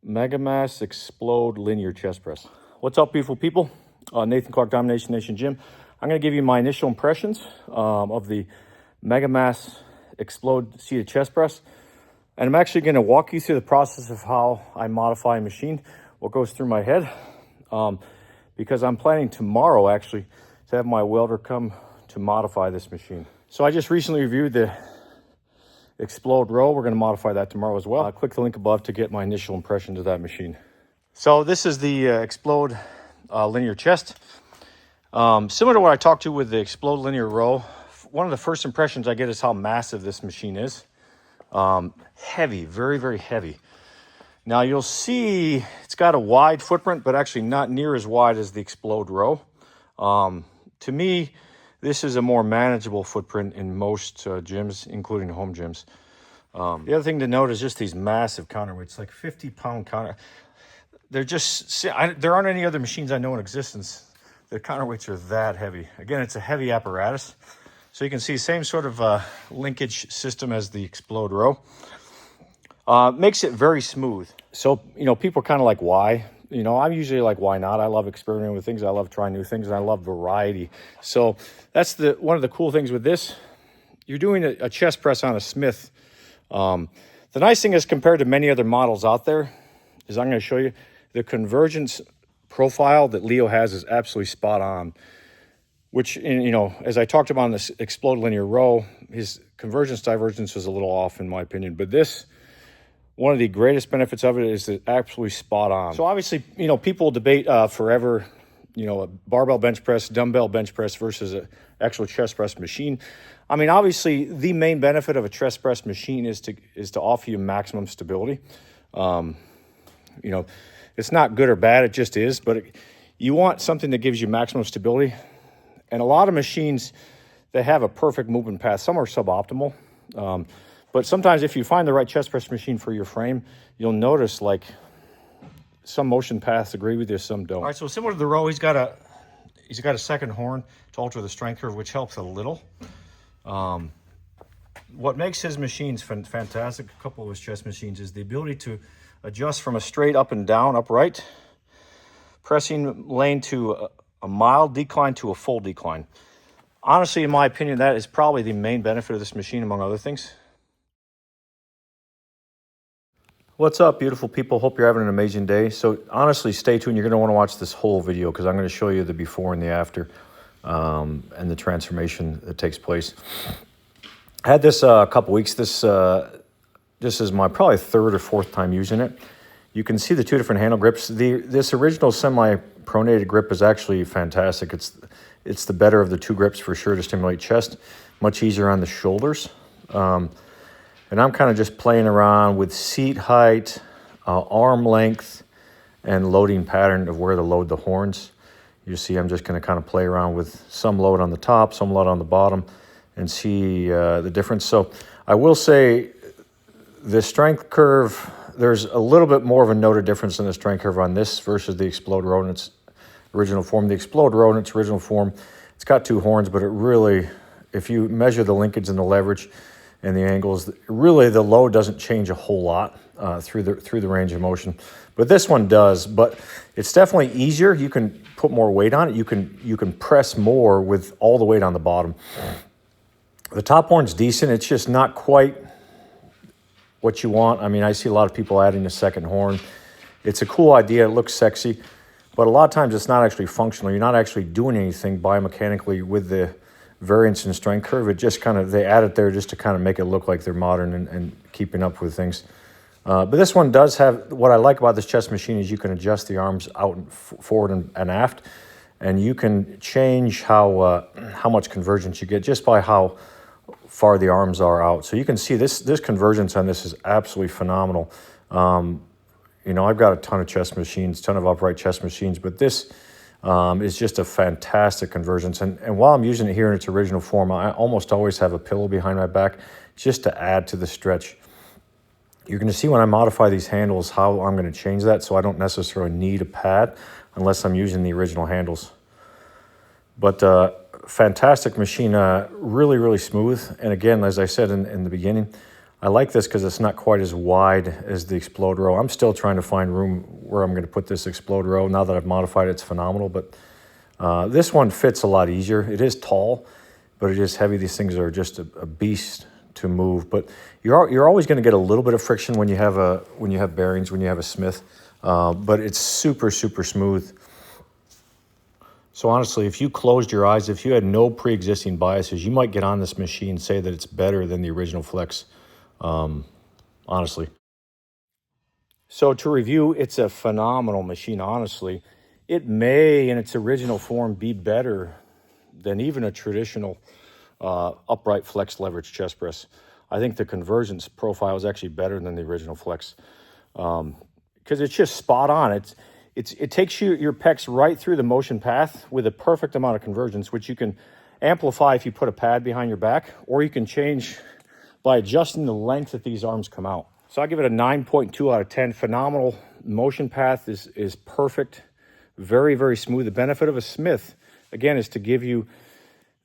MegaMass Xpload linear chest press. What's up, beautiful people? Nathan Clark, Domination Nation Gym. I'm going to give you my initial impressions of the MegaMass Xpload seated chest press. And I'm actually going to walk you through the process of how I modify a machine, what goes through my head, because I'm planning tomorrow actually to have my welder come to modify this machine. So I just recently reviewed the Xpload row. We're going to modify that tomorrow as well. Click the link above to get my initial impressions of that machine. So this is the Xpload linear chest. Similar to what I talked to with the Xpload linear row, one of the first impressions I get is how massive this machine is. Heavy, very, very heavy. Now you'll see it's got a wide footprint, but actually not near as wide as the Xpload row. To me, this is a more manageable footprint in most gyms, including home gyms. The other thing to note is just these massive counterweights, like 50-pound counter. They're just, there aren't any other machines I know in existence. The counterweights are that heavy. Again, it's a heavy apparatus. So you can see same sort of linkage system as the Xpload row. Makes it very smooth. So, people are kind of like, why? I'm usually like, why not? I love experimenting with things. I love trying new things, and I love variety. So that's one of the cool things with this. You're doing a chest press on a Smith. The nice thing is, compared to many other models out there, is I'm going to show you the convergence profile that Leo has is absolutely spot on. Which, as I talked about on this Xpload linear row, his convergence divergence was a little off in my opinion. But this, one of the greatest benefits of it is it's absolutely spot on. So obviously, people debate forever, a barbell bench press, dumbbell bench press versus an actual chest press machine. I mean, obviously, the main benefit of a chest press machine is to offer you maximum stability. It's not good or bad, it just is. But you want something that gives you maximum stability. And a lot of machines, they have a perfect movement path. Some are suboptimal. But sometimes if you find the right chest press machine for your frame, you'll notice like some motion paths agree with you, some don't. All right, so similar to the row, he's got a second horn to alter the strength curve, which helps a little. What makes his machines fantastic, a couple of his chest machines, is the ability to adjust from a straight up and down, upright, pressing lane to a mild decline to a full decline. Honestly, in my opinion, that is probably the main benefit of this machine, among other things. What's up, beautiful people? Hope you're having an amazing day. So honestly, stay tuned. You're going to want to watch this whole video because I'm going to show you the before and the after and the transformation that takes place. I had this a couple weeks. This is my probably third or fourth time using it. You can see the two different handle grips. This original semi-pronated grip is actually fantastic. It's the better of the two grips for sure to stimulate chest. Much easier on the shoulders. And I'm kind of just playing around with seat height, arm length, and loading pattern of where to load the horns. You see I'm just going to kind of play around with some load on the top, some load on the bottom, and see the difference. So I will say the strength curve, there's a little bit more of a noted difference in the strength curve on this versus the Xpload row in its original form. The Xpload row in its original form, it's got two horns, but it really, if you measure the linkage and the leverage and the angles, really the load doesn't change a whole lot through the range of motion. But this one does, but it's definitely easier. You can put more weight on it. You can press more with all the weight on the bottom. The top horn's decent. It's just not quite what you want. I mean, I see a lot of people adding a second horn. It's a cool idea. It looks sexy, but a lot of times it's not actually functional. You're not actually doing anything biomechanically with the variance in strength curve. It just kind of, they add it there just to kind of make it look like they're modern and keeping up with things. But this one does have, what I like about this chest machine is you can adjust the arms out and forward and aft, and you can change how much convergence you get just by how far the arms are out. So you can see this convergence on this is absolutely phenomenal. I've got a ton of chest machines, ton of upright chest machines, but this is just a fantastic convergence. And while I'm using it here in its original form, I almost always have a pillow behind my back just to add to the stretch. You're going to see when I modify these handles how I'm going to change that, so I don't necessarily need a pad unless I'm using the original handles. But fantastic machine, really, really smooth. And again, as I said in the beginning, I like this because it's not quite as wide as the Xpload row. I'm still trying to find room where I'm going to put this Xpload row. Now that I've modified it, it's phenomenal. But this one fits a lot easier. It is tall, but it is heavy. These things are just a beast to move. But you're always going to get a little bit of friction when you have bearings, when you have a Smith. But it's super, super smooth. So honestly, if you closed your eyes, if you had no pre-existing biases, you might get on this machine and say that it's better than the original Flex, honestly. So to review, it's a phenomenal machine, honestly. It may, in its original form, be better than even a traditional upright Flex leverage chest press. I think the convergence profile is actually better than the original Flex because it's just spot on. It takes your pecs right through the motion path with a perfect amount of convergence, which you can amplify if you put a pad behind your back, or you can change by adjusting the length that these arms come out. So I give it a 9.2 out of 10. Phenomenal. Motion path is perfect. Very, very smooth. The benefit of a Smith, again, is to give you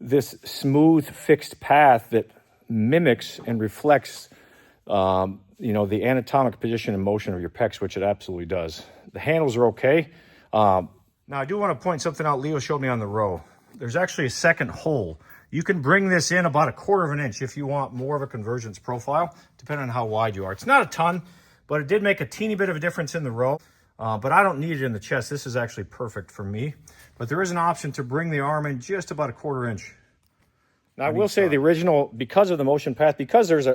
this smooth, fixed path that mimics and reflects the anatomic position and motion of your pecs, which it absolutely does. The handles are okay. Now, I do want to point something out Leo showed me on the row. There's actually a second hole. You can bring this in about 1/4 of an inch if you want more of a convergence profile, depending on how wide you are. It's not a ton, but it did make a teeny bit of a difference in the row. But I don't need it in the chest. This is actually perfect for me. But there is an option to bring the arm in just about 1/4 inch. Now, I will say the original, because of the motion path, because there's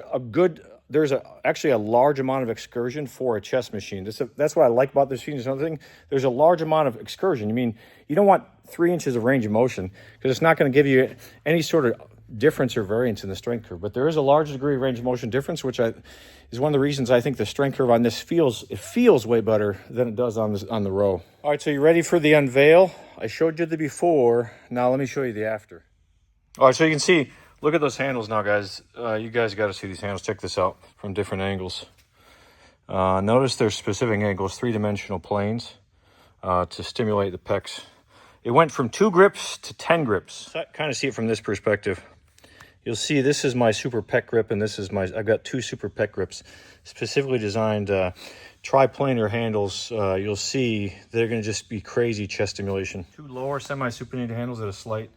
actually a large amount of excursion for a chest machine. That's what I like about this machine. Is another thing. There's a large amount of excursion. I mean, you don't want 3 inches of range of motion because it's not going to give you any sort of difference or variance in the strength curve. But there is a large degree of range of motion difference, which is one of the reasons I think the strength curve on this feels way better than it does on the row. All right, so you ready for the unveil? I showed you the before. Now let me show you the after. All right, so you can see, look at those handles now, guys. You guys got to see these handles. Check this out from different angles. Notice there's specific angles, 3-dimensional planes to stimulate the pecs. It went from 2 grips to 10 grips. So I kind of see it from this perspective. You'll see this is my super pec grip, and I've got 2 super pec grips, specifically designed triplanar handles. You'll see they're going to just be crazy chest stimulation. 2 lower semi-supinated handles at a slight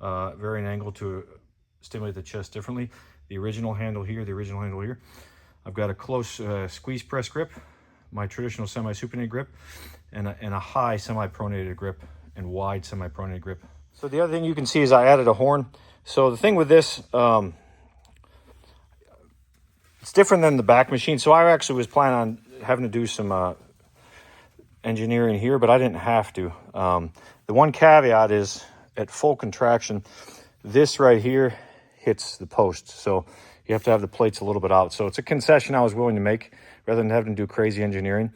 varying angle to stimulate the chest differently. The original handle here, the original handle here. I've got a close squeeze press grip, my traditional semi-supinated grip, and a high semi-pronated grip and wide semi-pronated grip. So the other thing you can see is I added a horn. So the thing with this, it's different than the back machine. So I actually was planning on having to do some engineering here, but I didn't have to. The one caveat is at full contraction, this right here hits the post. So you have to have the plates a little bit out. So it's a concession I was willing to make rather than having to do crazy engineering.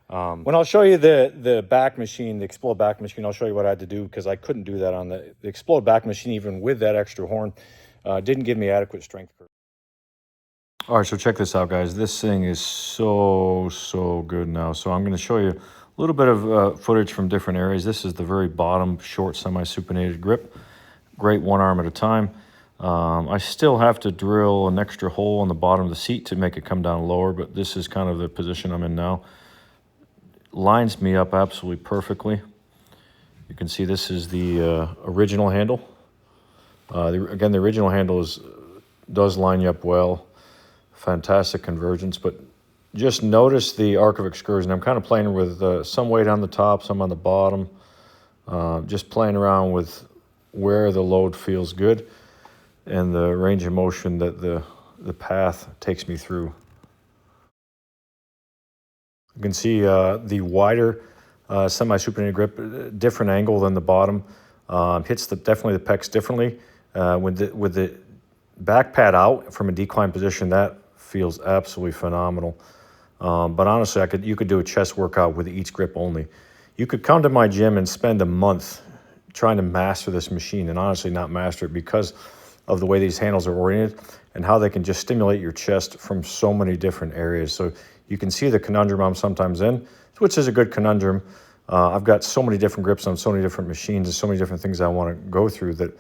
When I'll show you the back machine, the Xpload back machine, I'll show you what I had to do because I couldn't do that on the Xpload back machine, even with that extra horn. Didn't give me adequate strength curve. All right, so check this out, guys. This thing is so good now. So I'm going to show you a little bit of footage from different areas. This is the very bottom short semi-supinated grip. Great one arm at a time. I still have to drill an extra hole on the bottom of the seat to make it come down lower, but this is kind of the position I'm in now. Lines me up absolutely perfectly. You can see this is the original handle. Again, the original handle does line you up well. Fantastic convergence, but just notice the arc of excursion. I'm kind of playing with some weight on the top, some on the bottom. Just playing around with where the load feels good and the range of motion that the path takes me through. You can see the wider semi-supinated grip, different angle than the bottom. Hits definitely the pecs differently. With the back pad out from a decline position, that feels absolutely phenomenal. But honestly, you could do a chest workout with each grip only. You could come to my gym and spend a month trying to master this machine and honestly not master it because of the way these handles are oriented and how they can just stimulate your chest from so many different areas. So you can see the conundrum I'm sometimes in, which is a good conundrum. I've got so many different grips on so many different machines and so many different things I want to go through that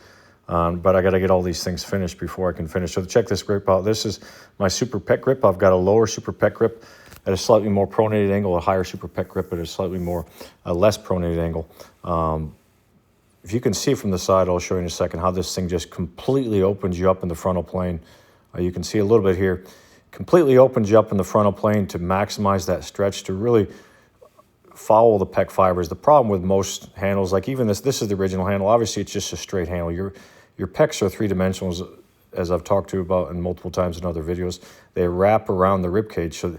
But I got to get all these things finished before I can finish. So check this grip out. This is my super pet grip. I've got a lower super pet grip at a slightly more pronated angle, a higher super pet grip at a slightly more less pronated angle. If you can see from the side, I'll show you in a second how this thing just completely opens you up in the frontal plane. You can see a little bit here. Completely opens you up in the frontal plane to maximize that stretch, to really follow the pec fibers. The problem with most handles, like even this is the original handle. Obviously, it's just a straight handle. Your pecs are three-dimensional, as I've talked to you about in multiple times in other videos. They wrap around the rib cage. So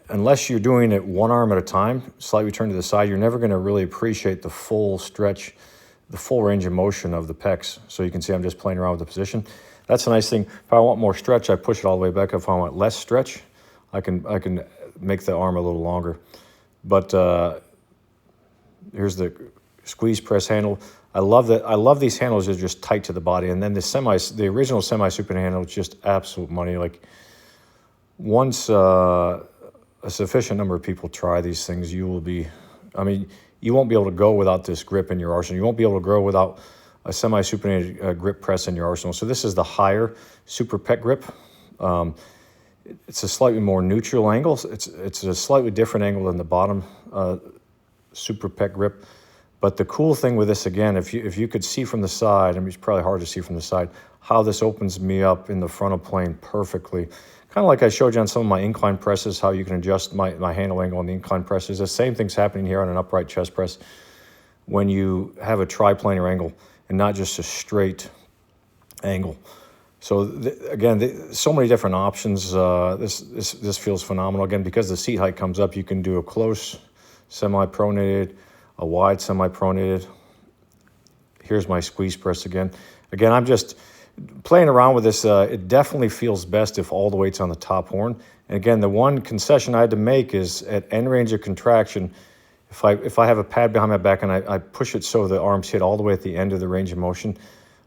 unless you're doing it one arm at a time, slightly turned to the side, you're never going to really appreciate the full stretch, the full range of motion of the pecs. So you can see I'm just playing around with the position. That's a nice thing. If I want more stretch, I push it all the way back. If I want less stretch, I can make the arm a little longer. But here's the squeeze press handle. I love these handles. They're just tight to the body. And then the original semi-super handle is just absolute money. Like once a sufficient number of people try these things, you won't be able to go without this grip in your arsenal. You won't be able to go without a semi-supinated grip press in your arsenal. So this is the higher super pet grip. It's a slightly more neutral angle. It's a slightly different angle than the bottom super pet grip. But the cool thing with this, again, if you could see from the side, it's probably hard to see from the side, how this opens me up in the frontal plane perfectly. Kind of like I showed you on some of my incline presses, how you can adjust my handle angle on the incline presses. The same thing's happening here on an upright chest press when you have a triplanar angle and not just a straight angle. So again, so many different options. This feels phenomenal. Again, because the seat height comes up, you can do a close semi-pronated, a wide semi-pronated. Here's my squeeze press again. Again, I'm just playing around with this. It definitely feels best if all the weight's on the top horn. And again, the one concession I had to make is at end range of contraction, if I have a pad behind my back and I push it so the arms hit all the way at the end of the range of motion,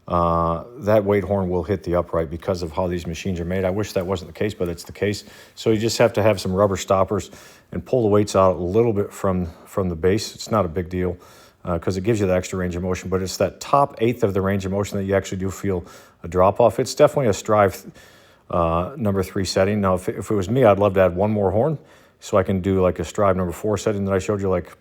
that weight horn will hit the upright because of how these machines are made. I wish that wasn't the case, but it's the case. So you just have to have some rubber stoppers and pull the weights out a little bit from the base. It's not a big deal because it gives you the extra range of motion, but it's that top eighth of the range of motion that you actually do feel a drop off. It's definitely a strive number 3 setting. Now, if it was me, I'd love to add one more horn so I can do like a strive number 4 setting that I showed you, like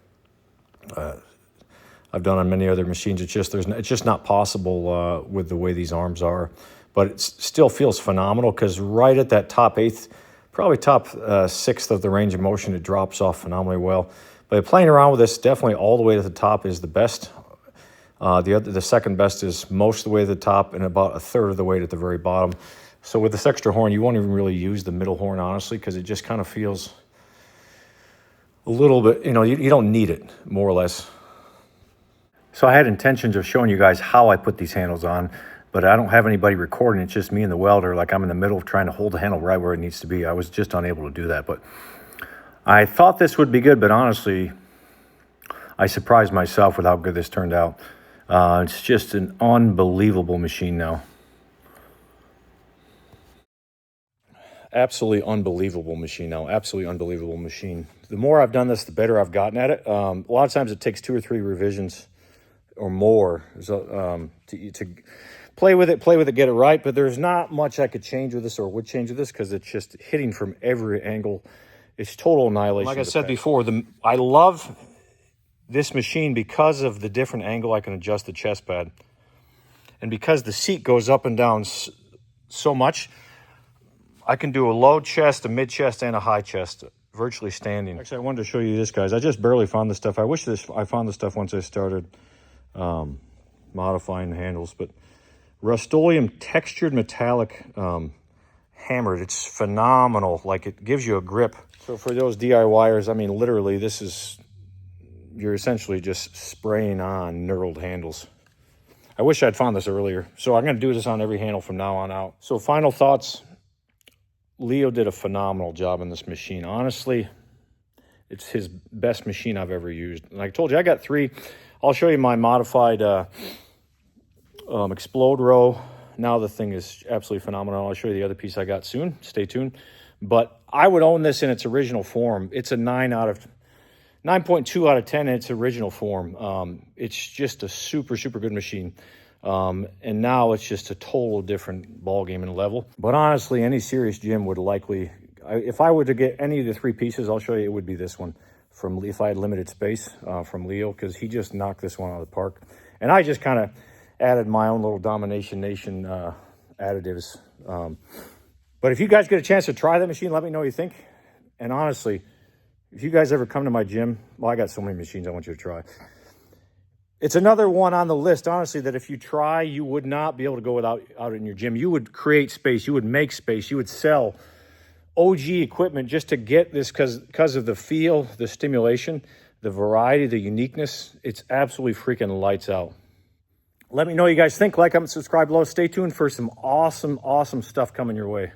I've done on many other machines. It's just not possible with the way these arms are. But it still feels phenomenal because right at that top eighth, probably top sixth of the range of motion, it drops off phenomenally well. But playing around with this, definitely all the way to the top is the best. The second best is most of the way to the top and about a third of the way at the very bottom. So with this extra horn, you won't even really use the middle horn, honestly, because it just kind of feels a little bit, you don't need it, more or less. So I had intentions of showing you guys how I put these handles on, but I don't have anybody recording. It's just me and the welder. Like I'm in the middle of trying to hold the handle right where it needs to be. I was just unable to do that, but I thought this would be good, but honestly, I surprised myself with how good this turned out. It's just an unbelievable machine now. Absolutely unbelievable machine now. Absolutely unbelievable machine. The more I've done this, the better I've gotten at it. A lot of times it takes 2 or 3 revisions or more to play with it, get it right. But there's not much I could change with this or would change with this because it's just hitting from every angle. It's total annihilation. Like I said before, I love this machine because of the different angle I can adjust the chest pad. And because the seat goes up and down so much, I can do a low chest, a mid chest, and a high chest, virtually standing. Actually, I wanted to show you this, guys. I just barely found this stuff. I wish I found this stuff once I started modifying the handles. But Rust-Oleum textured metallic hammered. It's phenomenal. Like, it gives you a grip. So for those DIYers, literally, you're essentially just spraying on knurled handles. I wish I'd found this earlier. So I'm going to do this on every handle from now on out. So final thoughts. Leo did a phenomenal job on this machine. Honestly, it's his best machine I've ever used. And I told you, I got 3. I'll show you my modified Xpload row. Now the thing is absolutely phenomenal. I'll show you the other piece I got soon. Stay tuned. But I would own this in its original form. It's a 9.2 out of 10 in its original form. It's just a super, super good machine. And now it's just a total different ball game and level. But honestly, any serious gym would likely, if I were to get any of the 3 pieces, I'll show you, it would be this one from, if I had limited space, from Leo, because he just knocked this one out of the park. And I just kind of added my own little Domination Nation additives. But if you guys get a chance to try that machine, let me know what you think. And honestly, if you guys ever come to my gym, well, I got so many machines I want you to try. It's another one on the list, honestly, that if you try, you would not be able to go without out in your gym. You would create space. You would make space. You would sell OG equipment just to get this because of the feel, the stimulation, the variety, the uniqueness. It's absolutely freaking lights out. Let me know what you guys think. Like, comment, subscribe below. Stay tuned for some awesome, awesome stuff coming your way.